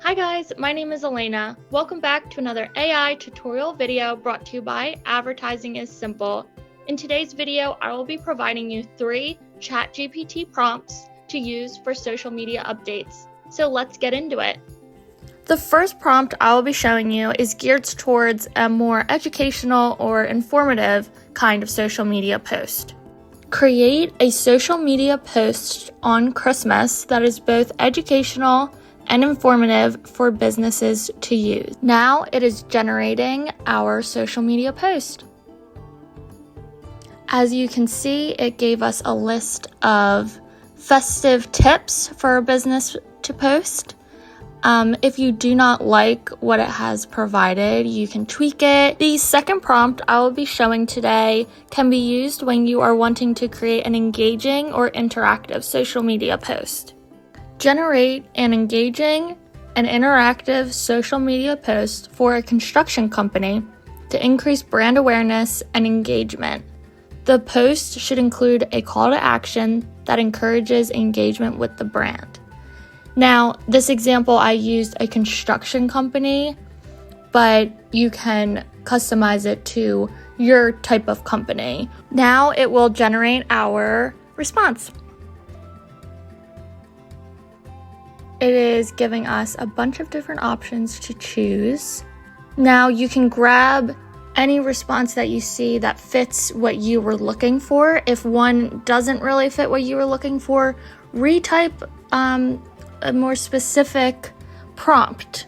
Hi guys, my name is Elena. Welcome back to another AI tutorial video brought to you by Advertising is Simple. In today's video, I will be providing you 3 ChatGPT prompts to use for social media updates. So let's get into it. The first prompt I will be showing you is geared towards a more educational or informative kind of social media post. Create a social media post on Christmas that is both educational and informative for businesses to use. Now it is generating our social media post. As you can see, it gave us a list of festive tips for a business to post. If you do not like what it has provided, you can tweak it. The second prompt I will be showing today can be used when you are wanting to create an engaging or interactive social media post. Generate an engaging and interactive social media post for a construction company to increase brand awareness and engagement. The post should include a call to action that encourages engagement with the brand. Now, this example, I used a construction company, but you can customize it to your type of company. Now it will generate our response. It is giving us a bunch of different options to choose. Now you can grab any response that you see that fits what you were looking for. If one doesn't really fit what you were looking for, retype a more specific prompt,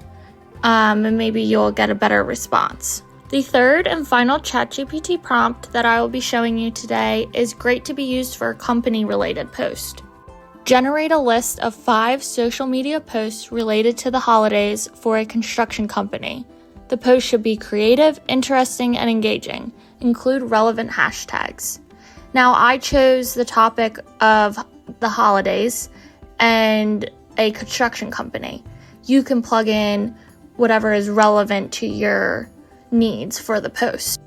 and maybe you'll get a better response. The third and final ChatGPT prompt that I will be showing you today is great to be used for a company-related post. Generate a list of 5 social media posts related to the holidays for a construction company. The post should be creative, interesting, and engaging. Include relevant hashtags. Now, I chose the topic of the holidays and a construction company. You can plug in whatever is relevant to your needs for the post.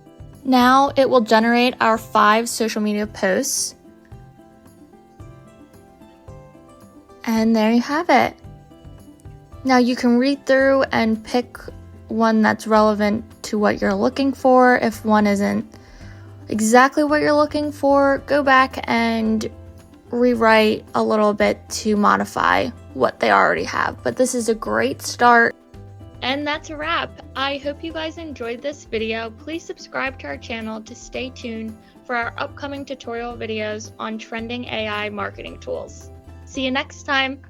Now it will generate our 5 social media posts. And there you have it. Now you can read through and pick one that's relevant to what you're looking for. If one isn't exactly what you're looking for, go back and rewrite a little bit to modify what they already have. But this is a great start. And that's a wrap. I hope you guys enjoyed this video. Please subscribe to our channel to stay tuned for our upcoming tutorial videos on trending AI marketing tools. See you next time.